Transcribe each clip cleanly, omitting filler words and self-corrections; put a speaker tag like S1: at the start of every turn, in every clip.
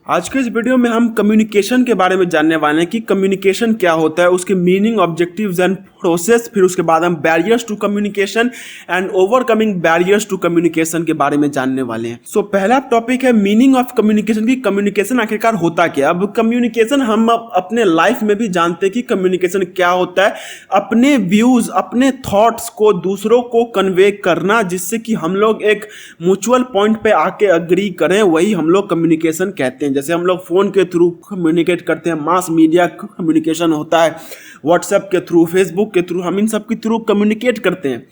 S1: आज के इस वीडियो में हम कम्युनिकेशन के बारे में जानने वाले हैं कि कम्युनिकेशन क्या होता है, उसके मीनिंग, ऑब्जेक्टिव्स एंड प्रोसेस। फिर उसके बाद हम barriers to communication and overcoming barriers to communication के बारे में जानने वाले हैं। सो पहला टॉपिक है मीनिंग ऑफ कम्युनिकेशन की कम्युनिकेशन आखिरकार होता क्या। अब कम्युनिकेशन हम अपने लाइफ में भी जानते हैं कि कम्युनिकेशन क्या होता है, अपने व्यूज, अपने थॉट्स को दूसरों को कन्वे करना जिससे कि हम लोग एक म्यूचुअल पॉइंट पे आके अग्री करें, वही हम लोग कम्युनिकेशन कहते हैं। जैसे हम लोग फोन के थ्रू कम्युनिकेट करते हैं, मास मीडिया कम्युनिकेशन होता है, व्हाट्सएप के थ्रू, फेसबुक के थ्रू, हम इन सब के थ्रू कम्युनिकेट करते हैं।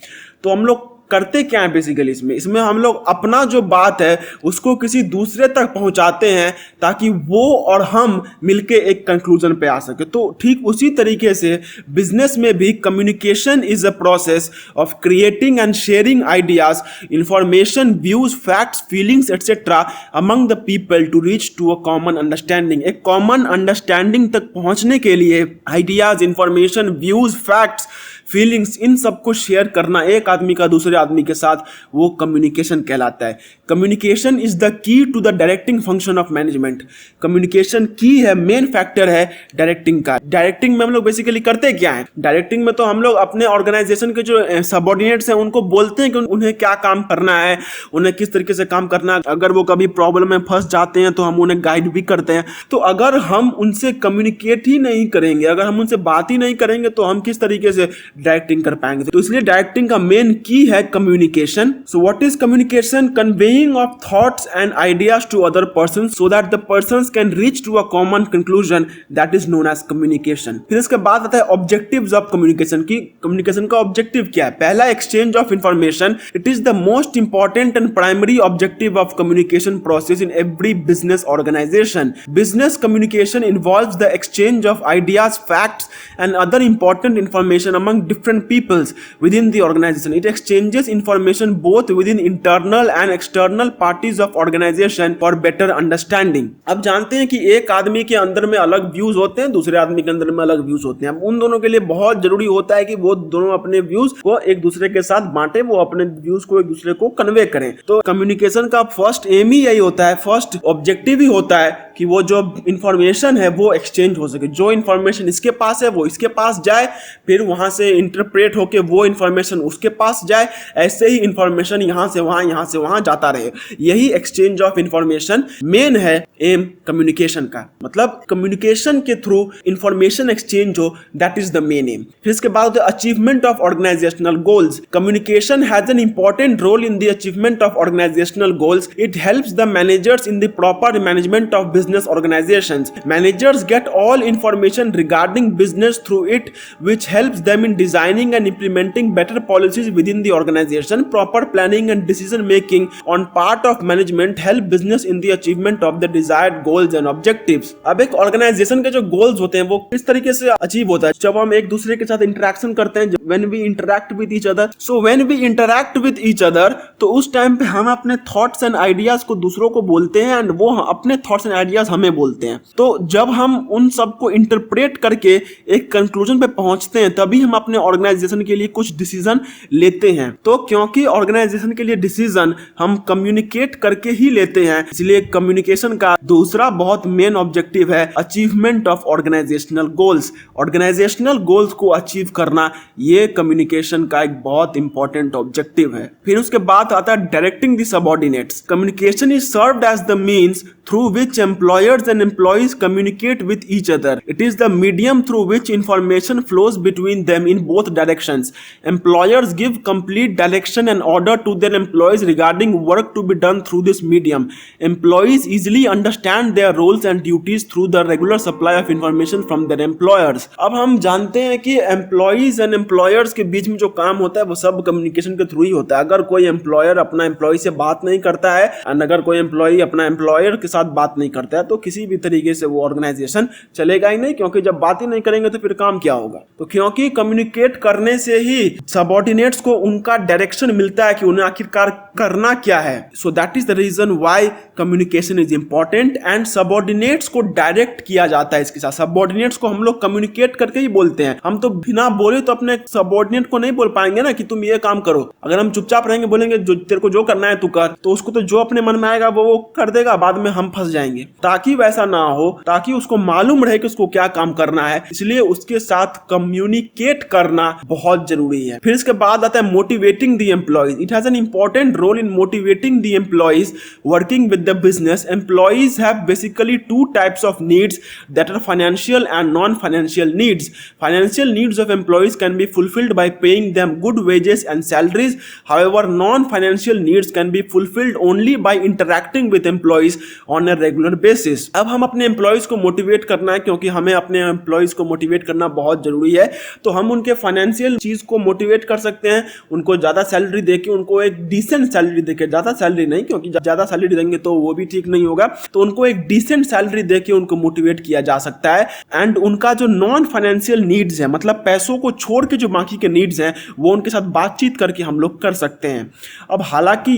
S1: तो हम लोग करते क्या है बेसिकली इसमें हम लोग अपना जो बात है उसको किसी दूसरे तक पहुंचाते हैं ताकि वो और हम मिलके एक कंक्लूजन पे आ सके। तो ठीक उसी तरीके से बिजनेस में भी communication is a process of creating and sharing ideas, information, views, facts, feelings etcetera among the people to reach to a common understanding. एक कॉमन अंडरस्टैंडिंग तक पहुंचने के लिए ideas, information, views, facts, feelings, इन सबको share करना एक आदमी का दूसरे आदमी के साथ, वो कम्युनिकेशन कहलाता है। Communication is the key to the directing function of management. Communication की है, मेन फैक्टर है डायरेक्टिंग का। डायरेक्टिंग में हम लोग बेसिकली करते क्या है, डायरेक्टिंग में तो हम लोग अपने ऑर्गेनाइजेशन के जो सबऑर्डिनेट्स हैं उनको बोलते हैं कि उन्हें क्या काम करना है, उन्हें किस तरीके से काम करना है। अगर वो कभी प्रॉब्लम में फंस जाते हैं तो हम उन्हें गाइड भी करते हैं। तो अगर हम उनसे कम्युनिकेट ही नहीं करेंगे, अगर हम उनसे बात ही नहीं करेंगे तो हम किस तरीके से डायरेक्टिंग कर पाएंगे। तो इसलिए डायरेक्टिंग का मेन की है communication. So what is communication? Conveying of thoughts and ideas to other person so that the persons can reach to a common conclusion, that is known as communication. फिर इसके बाद आता है objectives of communication की communication का objective क्या है। पहला, exchange of information. It is the most important and primary objective of communication process in every business organisation. Business communication involves the exchange of ideas, facts and other important information among different peoples within the organization. It exchanges information both within internal and external parties of organization for better understanding. अब जानते हैं कि एक आदमी के अंदर में अलग व्यूज होते हैं, दूसरे आदमी के अंदर में अलग व्यूज होते हैं। अब उन दोनों के लिए बहुत जरूरी होता है कि वो दोनों अपने व्यूज को एक दूसरे के साथ बांटे, वो अपने व्यूज को एक दूसरे को कन्वे करें। तो कम्युनिकेशन का फर्स्ट एम ही यही होता है, फर्स्ट ऑब्जेक्टिव ही होता है कि वो जो इंफॉर्मेशन है वो एक्सचेंज हो सके। जो इंफॉर्मेशन इसके पास है वो इसके पास जाए, फिर वहां से इंटरप्रेट होके वो इंफॉर्मेशन उसके पास जाए, ऐसे ही इंफॉर्मेशन यहां से वहां जाता रहे। यही एक्सचेंज ऑफ इंफॉर्मेशन मेन है एम कम्युनिकेशन का। मतलब कम्युनिकेशन के थ्रू इंफॉर्मेशन एक्सचेंज हो, that is the main aim. फिर इसके बाद achievement of organisational goals. Communication has an important role in the achievement of organisational goals. It helps the managers in the proper management of business organizations. Managers get all information regarding business through it, which helps them in designing and implementing better policies within the organization. Proper planning and decision making on part of management help business in the achievement of the desired goals and objectives. अब एक organization के जो goals होते हैं वो किस तरीके से अचीव होता है जब हम एक दूसरे के साथ इंटरेक्शन करते हैं, when we interact with each other. So when we interact with each other, तो उस टाइम पे हम अपने thoughts and ideas को दूसरों को बोलते हैं and वो अपने thoughts and ideas हमें बोलते हैं। तो जब हम उन सबको इंटरप्रेट करके एक कंक्लूजन पे पहुंचते हैं तभी हम अपने ऑर्गेनाइजेशन के लिए कुछ डिसीजन लेते हैं। तो क्योंकि ऑर्गेनाइजेशन के लिए डिसीजन हम कम्युनिकेट करके ही लेते हैं, इसलिए कम्युनिकेशन का दूसरा बहुत मेन ऑब्जेक्टिव है achievement of organisational goals. Organisational goals को अचीव करना ये कम्युनिकेशन का एक बहुत इंपॉर्टेंट ऑब्जेक्टिव है। फिर उसके बाद आता है directing the subordinates. Communication is served as the means through which employers and employees communicate with each other. It is the medium through which information flows between them in both directions. Employers give complete direction and order to their employees regarding work to be done through this medium. Employees easily understand their roles and duties through the regular supply of information from their employers. अब हम जानते हैं कि employees and employers के बीच में जो काम होता है वो सब कम्युनिकेशन के थ्रू ही होता है। अगर कोई एम्प्लॉयर अपना एम्प्लॉय से बात नहीं करता है और अगर कोई एम्प्लॉय अपना एम्प्लॉयर के साथ बात नहीं करता है तो किसी भी तरीके से वो ऑर्गेनाइजेशन चलेगा ही नहीं, क्योंकि जब बात ही नहीं करेंगे तो फिर काम क्या होगा। तो क्योंकि कम्युनिकेट करने से ही सबऑर्डिनेट्स को उनका डायरेक्शन मिलता है कि उन्हें आखिरकार करना क्या है। So that is the reason why communication is important and subordinates को डायरेक्ट किया जाता है। इसके साथ सबऑर्डिनेट्स को हम लोग कम्युनिकेट करके ही बोलते हैं। हम तो बिना बोले तो अपने सबऑर्डिनेट को नहीं बोल पाएंगे ना कि तुम ये काम करो। अगर हम चुपचाप रहेंगे, बोलेंगे जो तेरे को जो करना है तू कर, तो उसको तो जो अपने मन में आएगा वो कर देगा, बाद में हम फंस जाएंगे। ताकि वैसा ना हो, ताकि उसको मालूम रहे कि उसको क्या काम करना है, इसलिए उसके साथ कम्युनिकेट करना बहुत जरूरी है। फिर इसके बाद आता है motivating the employees. It has an important role in motivating the employees working with the business. Employees have basically two types of needs that are financial and non-financial needs. Financial needs of employees can be fulfilled by paying them good wages and salaries. However, non-financial needs can be fulfilled only by interacting with employees on a regular basis. अब हम अपने employees को motivate करना है, क्योंकि हमें अपने employees को motivate करना बहुत जरूरी है। तो हम उनके financial चीज को motivate कर सकते हैं, उनको ज्यादा सैलरी देके, उनको एक decent सैलरी देके, ज्यादा सैलरी नहीं, क्योंकि ज्यादा सैलरी देंगे तो वो भी ठीक नहीं होगा, तो उनको एक डिसेंट सैलरी देके उनको मोटिवेट किया जा सकता है। एंड उनका जो नॉन फाइनेंशियल नीड्स है, मतलब पैसों को छोड़ के जो बाकी के नीड्स हैं, वो उनके साथ बातचीत करके हम लोग कर सकते हैं। अब हालांकि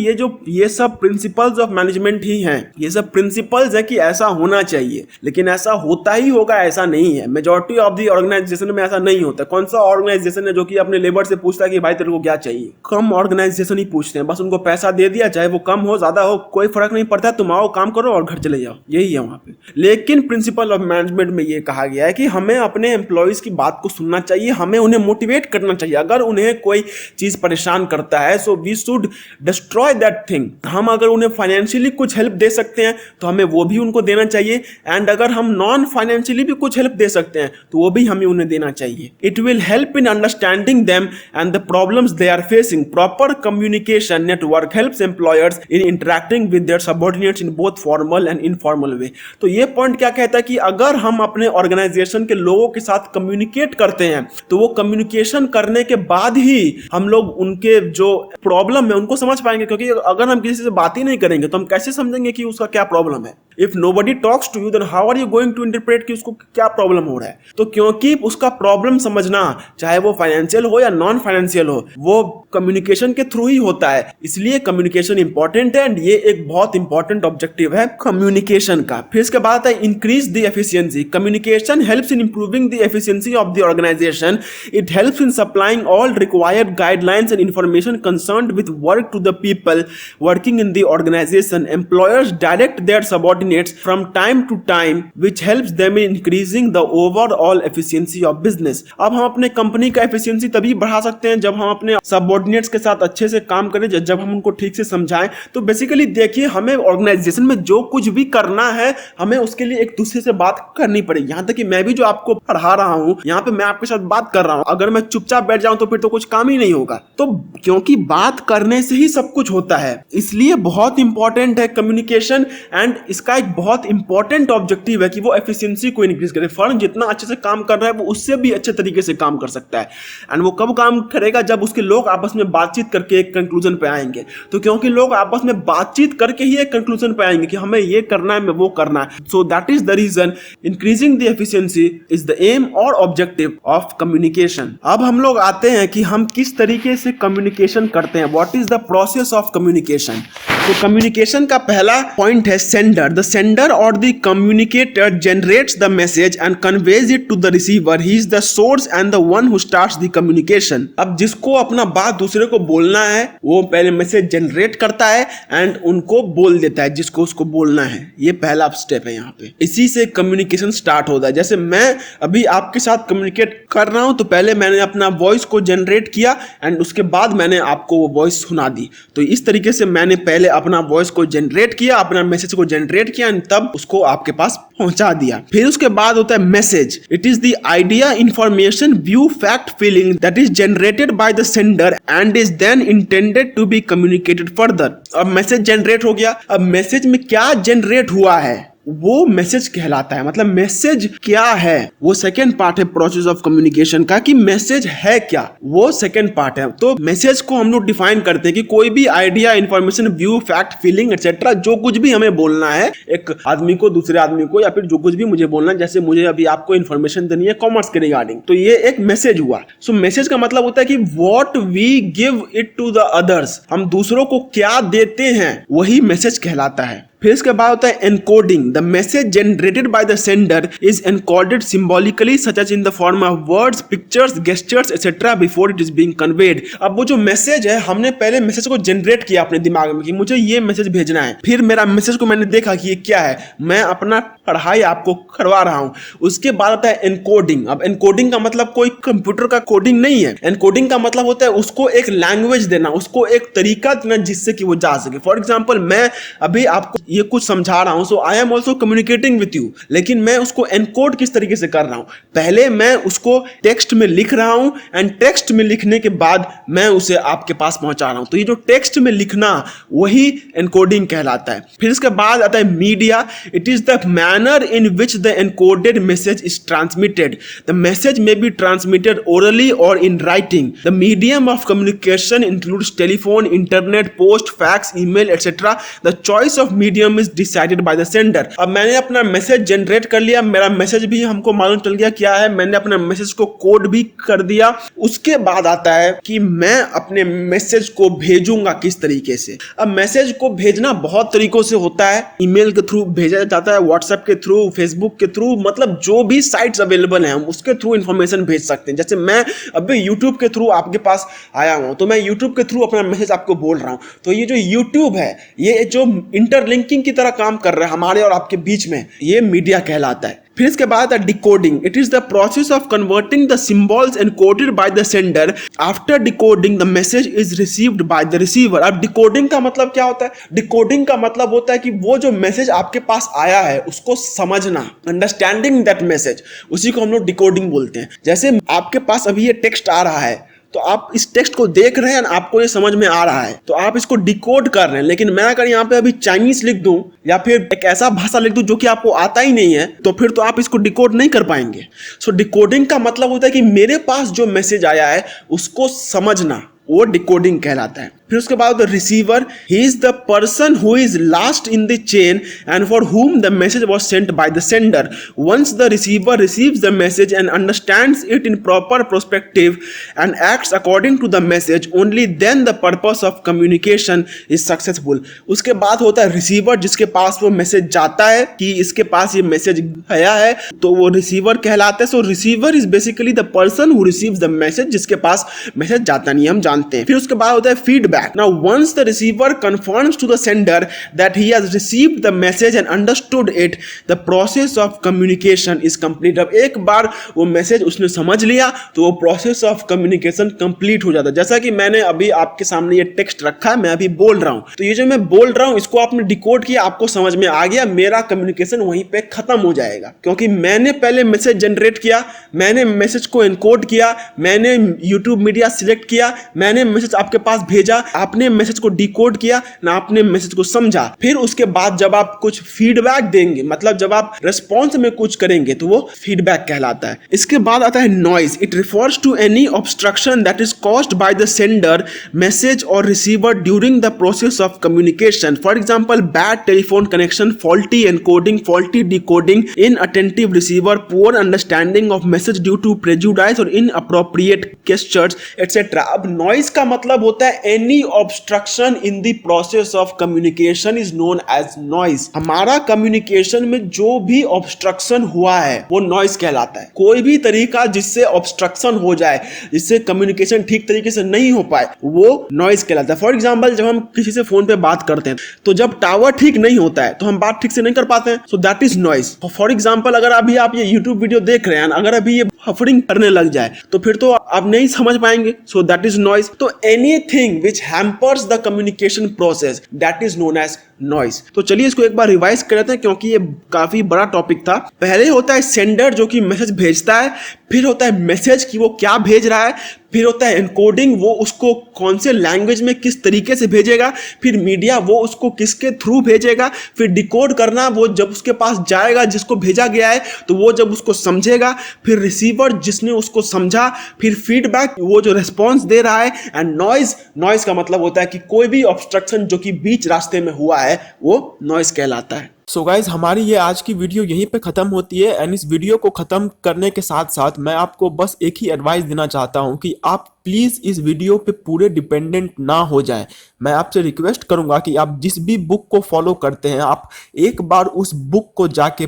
S1: ये सब प्रिंसिपल्स ऑफ मैनेजमेंट ही हैं, ये सब प्रिंसिपल्स है कि ऐसा होना चाहिए, लेकिन ऐसा होता ही होगा ऐसा नहीं है। मेजॉरिटी ऑफ दी ऑर्गेनाइजेशन में ऐसा नहीं होता। कौन सा ऑर्गेनाइजेशन है जो कि अपने लेबर से पूछता है कि भाई तेरे को क्या चाहिए? कम ऑर्गेनाइजेशन ही पूछते हैं, बस उनको पैसा दे दिया, चाहे वो कम हो ज्यादा हो कोई फर्क नहीं पड़ता, तुम आओ काम करो और घर चले जाओ, यही है वहां पे। लेकिन प्रिंसिपल ऑफ मैनेजमेंट में ये कहा गया है कि हमें अपने एम्प्लॉइज की बात को सुनना चाहिए, हमें उन्हें मोटिवेट करना चाहिए। अगर उन्हें कोई चीज परेशान करता है, so we should destroy that thing. हम अगर उन्हें फाइनेंशियली कुछ हेल्प दे सकते हैं तो हमें वो भी उनको देना चाहिए, एंड अगर हम नॉन फाइनेंशियली भी कुछ हेल्प दे सकते हैं तो वो भी हमें उन्हें देना चाहिए। It will help in understanding them and the problems they are facing. Proper communication network helps employers in interacting with their subordinates in both formal and informal way। तो ये पॉइंट क्या कहता है कि अगर हम अपने ऑर्गेनाइजेशन के लोगों के साथ कम्युनिकेट करते हैं तो वो कम्युनिकेशन करने के बाद ही हम लोग उनके जो प्रॉब्लम है उनको समझ पाएंगे। क्योंकि अगर हम किसी से बात ही नहीं करेंगे तो हम कैसे समझेंगे कि उसका क्या प्रॉब्लम है? If nobody talks to you then how are you going to interpret कि उसको क्या प्रॉब्लम हो रहा है? तो क्योंकि उसका प्रॉब्लम समझना, चाहे वो फाइनेंशियल हो या नॉन फाइनेंशियल हो, वो कम्युनिकेशन के थ्रू ही होता है। इसलिए कम्युनिकेशन इंपॉर्टेंट है, एंड ये एक बहुत इंपॉर्टेंट ऑब्जेक्टिव है कम्युनिकेशन का। फिर इसके बाद है increase the efficiency. Communication helps in improving the efficiency of the organisation. It helps in supplying all required guidelines and information concerned with work to the people working in the organisation. Employers direct their subordinates from time to time which helps them in increasing the overall efficiency of business. अब हम अपने company का efficiency तभी बढ़ा सकते हैं जब हम अपने सबऑर्डिनेट्स के साथ अच्छे से काम करें, जब हम उनको ठीक से समझाएं। तो बेसिकली देखिए, हमें ऑर्गेनाइजेशन में जो कुछ भी करना है, हमें उसके लिए एक दूसरे से बात करनी पड़ेगी। यहां तक कि मैं भी जो आपको पढ़ा रहा हूं, यहां पे मैं आपके साथ बात कर रहा हूं, अगर मैं चुपचाप बैठ जाऊं तो फिर तो कुछ काम ही नहीं होगा। तो क्योंकि बात करने से ही सब कुछ होता है, इसलिए बहुत इंपॉर्टेंट है कम्युनिकेशन। एंड इसका एक बहुत इंपॉर्टेंट ऑब्जेक्टिव है कि वो एफिशिएंसी को इंक्रीज करे। फर्म जितना अच्छे से काम कर रहा है वो उससे भी अच्छे तरीके से काम कर सकता है। एंड वो कब काम करेगा? जब उसके लोग आपस में बातचीत करके एक कंक्लूजन पे आएंगे। तो क्योंकि लोग आपस में बातचीत करके ही एक कंक्लूजन पे आएंगे कि हमें ये करना है, हमें वो करना है। So that is the reason increasing the efficiency is the aim or objective of communication. अब हम लोग आते हैं कि हम किस तरीके से कम्युनिकेशन करते हैं। What is the process of communication? तो कम्युनिकेशन का पहला पॉइंट है sender. The sender or the communicator generates the message and conveys it to the receiver. He is the source and the one who starts the communication. अब जिसको अपना बात दूसरे को बोलना है, वो पहले मैसेज जनरेट करता है एंड उनको बोल देता है जिसको उसको बोलना है। ये पहला स्टेप है यहाँ पे। इसी से कम्युनिकेशन स्टार्ट होता है। जैसे मैं अभी आपके साथ कम्युनिकेट कर रहा हूं, तो पहले मैंने अपना वॉइस को जनरेट किया एंड उसके बाद मैंने आपको वो वॉइस सुना दी। तो इस तरीके से मैंने पहले अपना वॉइस को जनरेट किया, अपना मैसेज को जनरेट किया एंड तब उसको आपके पास पहुंचा दिया। फिर उसके बाद होता है message. It is the idea, information, view, fact, feeling that is generated by the sender and is then intended to be communicated further. अब मैसेज जनरेट हो गया। अब मैसेज में क्या जनरेट हुआ है वो मैसेज कहलाता है। मतलब मैसेज क्या है वो सेकेंड पार्ट है प्रोसेस ऑफ कम्युनिकेशन का, कि मैसेज है क्या वो सेकेंड पार्ट है। तो मैसेज को हम लोग डिफाइन करते हैं कि कोई भी idea, information, view, fact, feeling etcetera जो कुछ भी हमें बोलना है एक आदमी को, दूसरे आदमी को, या फिर जो कुछ भी मुझे बोलना है, जैसे मुझे अभी आपको इन्फॉर्मेशन देनी है कॉमर्स के रिगार्डिंग, तो ये एक मैसेज हुआ। सो मैसेज का मतलब होता है कि what we give it to the others, हम दूसरों को क्या देते हैं वही मैसेज कहलाता है। फिर इसके बाद होता है encoding. The message generated by the sender is encoded symbolically such as in the form of words, pictures, gestures etcetera before it is being conveyed. अब वो जो मैसेज है, हमने पहले मैसेज को जनरेट किया अपने दिमाग में कि मुझे ये मैसेज भेजना है, फिर मेरा मैसेज को मैंने देखा कि ये क्या है, मैं अपना पढ़ाई आपको करवा रहा हूं। उसके बाद आता है एनकोडिंग। अब एनकोडिंग का मतलब कोई कंप्यूटर का कोडिंग नहीं है। एनकोडिंग का मतलब होता है उसको एक लैंग्वेज देना, उसको एक तरीका देना जिससे कि वो जा सके। फॉर एग्जाम्पल, मैं अभी आपको ये कुछ समझा रहा हूं, so I am also communicating with you, लेकिन मैं उसको एनकोड किस तरीके से कर रहा हूं, पहले मैं उसको टेक्स्ट में लिख रहा हूं एंड टेक्स्ट में लिखने के बाद मैं उसे आपके पास पहुंचा रहा हूं। तो ये जो टेक्स्ट में लिखना वही एनकोडिंग कहलाता है। फिर इसके बाद आता है media. It is the manner in which the encoded message is transmitted. The message में बी ट्रांसमिटेड ओरली और in writing. The medium of communication includes telephone, internet, post, fax, email etcetera. The choice of medium is decided by the sender. अब मैंने अपना message generate कर लिया, मेरा message भी हमको मालूम चल गया क्या है, मैंने अपना मैसेज को कोड भी कर दिया। उसके बाद आता है कि मैं अपने मैसेज को भेजूंगा किस तरीके से। अब मैसेज को भेजना बहुत तरीकों से होता है। ईमेल के थ्रू भेजा जाता है, व्हाट्सएप के थ्रू, फेसबुक के थ्रू, मतलब जो भी साइट्स अवेलेबल हैं हम उसके थ्रू इंफॉर्मेशन भेज सकते हैं। जैसे मैं अभी यूट्यूब के थ्रू आपके पास आया हूं, तो मैं यूट्यूब के थ्रू अपना मैसेज आपको बोल रहा हूं। तो ये जो यूट्यूब है, ये जो इंटरलिंकिंग की तरह काम कर रहा है हमारे और आपके बीच में, ये मीडिया कहलाता है। फिर इसके बाद decoding. It is the process of converting the symbols encoded bye the sender. After decoding the message is received by the receiver. अब डिकोडिंग का मतलब क्या होता है? डिकोडिंग का मतलब होता है कि वो जो मैसेज आपके पास आया है उसको समझना, अंडरस्टैंडिंग दैट मैसेज, उसी को हम लोग डिकोडिंग बोलते हैं। जैसे आपके पास अभी ये टेक्स्ट आ रहा है, तो आप इस टेक्स्ट को देख रहे हैं, आपको ये समझ में आ रहा है, तो आप इसको डिकोड कर रहे हैं। लेकिन मैं अगर यहाँ पे अभी चाइनीज लिख दूं या फिर एक ऐसा भाषा लिख दूं जो कि आपको आता ही नहीं है, तो फिर तो आप इसको डिकोड नहीं कर पाएंगे। सो डिकोडिंग का मतलब होता है कि मेरे पास जो मैसेज आया है उसको समझना, वो डिकोडिंग कहलाता है। फिर उसके बाद receiver, he is the person who is last in the chain and for whom the message was sent by the sender. Once the receiver receives the message and understands it in proper perspective and acts according to the message, only then the purpose of communication is successful. उसके बाद होता है receiver, जिसके पास वो message जाता है कि इसके पास ये मैसेज गया है, तो वो रिसीवर कहलाता है। सो receiver is basically the person who receives the message, जिसके पास मैसेज जाता नहीं, हम जानते हैं। फिर उसके बाद होता है feedback. Now, once the receiver confirms to the sender that he has received the message and understood it, the process of communication is complete. अब एक बार वो मैसेज उसने समझ लिया तो वो process of communication complete हो जाता है। जैसा कि मैंने अभी आपके सामने ये टेक्स्ट रखा है, मैं अभी बोल रहा हूँ, तो ये जो मैं बोल रहा हूँ इसको आपने डिकोड किया, आपको समझ में आ गया, मेरा कम्युनिकेशन वहीं पे खत्म हो जाएगा। क्योंकि मैंने पहले मैसेज जनरेट किया, मैंने मैसेज को एनकोड किया, मैंने यूट्यूब मीडिया सिलेक्ट किया, मैंने मैसेज आपके पास भेजा, आपने मैसेज को डिकोड किया ना, आपने मैसेज को समझा। फिर उसके बाद जब आप कुछ फीडबैक देंगे, मतलब जब आप रिस्पॉन्स में कुछ करेंगे, तो वो फीडबैक कहलाता है। इसके बाद आता है noise. It refers to any obstruction that is caused by the sender, message और receiver during the process of communication. For example, bad telephone connection, faulty encoding, faulty decoding, inattentive receiver, poor understanding of message due to prejudices और inappropriate gestures etcetera. अब noise का मतलब होता है any obstruction in the process of communication is known as noise. हमारा communication में जो भी ऑब्स्ट्रक्शन हुआ है वो नॉइज कहलाता है। कोई भी तरीका जिससे ऑब्स्ट्रक्शन हो जाए, जिससे कम्युनिकेशन ठीक तरीके से नहीं हो पाए, वो नॉइज कहलाता है। फॉर एग्जांपल, जब हम किसी से फोन पे बात करते हैं तो जब टावर ठीक नहीं होता है तो हम बात ठीक से नहीं कर पाते हैं, सो that is noise. For example, अगर अभी आप ये यूट्यूब वीडियो देख रहे हैं, अगर अभी ये हफड़िंग करने लग जाए तो फिर तो आप नहीं समझ पाएंगे, सो दैट इज नॉइज। तो anything which hampers the communication process, that is known as noise. तो चलिए इसको एक बार रिवाइज कर लेते हैं, क्योंकि ये काफी बड़ा टॉपिक था। पहले होता है सेंडर, जो कि मैसेज भेजता है, फिर होता है मैसेज कि वो क्या भेज रहा है, फिर होता है एनकोडिंग, वो उसको कौन से लैंग्वेज में किस तरीके से भेजेगा, फिर मीडिया वो उसको किसके थ्रू भेजेगा, फिर डिकोड करना, वो जब उसके पास जाएगा जिसको भेजा गया है तो वो जब उसको समझेगा, फिर रिसीवर जिसने उसको समझा, फिर फीडबैक वो जो रिस्पॉन्स दे रहा है, एंड नॉइज, नॉइज का मतलब होता है कि कोई भी ऑब्स्ट्रक्शन जो कि बीच रास्ते में हुआ है वो नॉइज कहलाता है। सो गाइज हमारी ये आज की वीडियो यहीं पे ख़त्म होती है। एंड इस वीडियो को ख़त्म करने के साथ साथ मैं आपको बस एक ही एडवाइस देना चाहता हूँ कि आप प्लीज़ इस वीडियो पे पूरे डिपेंडेंट ना हो जाएं। मैं आपसे रिक्वेस्ट करूँगा कि आप जिस भी बुक को फॉलो करते हैं आप एक बार उस बुक को जाके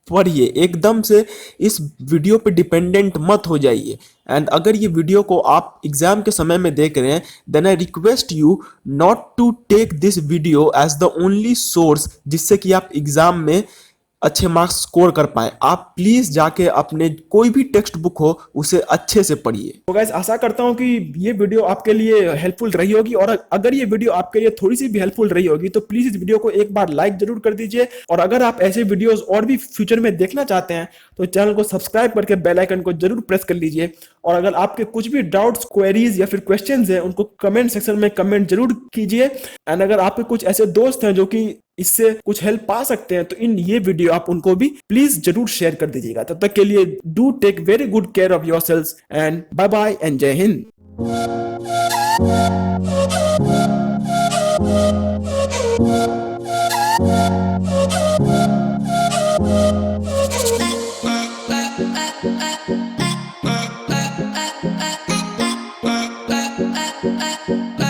S1: पढ़िए, एकदम से इस वीडियो पे डिपेंडेंट मत हो जाइए। एंड अगर ये वीडियो को आप एग्जाम के समय में देख रहे हैं then I request you not to take this video as the only source जिससे कि आप एग्जाम में अच्छे मार्क्स स्कोर कर पाए। आप प्लीज जाके अपने कोई भी टेक्स्ट बुक हो उसे अच्छे से पढ़िए। तो गाइस आशा करता हूं कि ये वीडियो आपके लिए हेल्पफुल रही होगी, और अगर ये वीडियो आपके लिए थोड़ी सी भी हेल्पफुल रही होगी तो प्लीज इस वीडियो को एक बार लाइक जरूर कर दीजिए। और अगर आप ऐसे वीडियोस और भी फ्यूचर में देखना चाहते हैं तो चैनल को सब्सक्राइब करके बेल आइकन को जरूर प्रेस कर लीजिए। और अगर आपके कुछ भी डाउट्स, क्वेरीज या फिर क्वेश्चंस हैं उनको कमेंट सेक्शन में कमेंट जरूर कीजिए। एंड अगर आपके कुछ ऐसे दोस्त हैं जो कि इससे कुछ हेल्प पा सकते हैं तो इन ये वीडियो आप उनको भी प्लीज जरूर शेयर कर दीजिएगा। तब तक के लिए do take very good care of yourselves and bye bye and Jai Hind.
S2: Bye.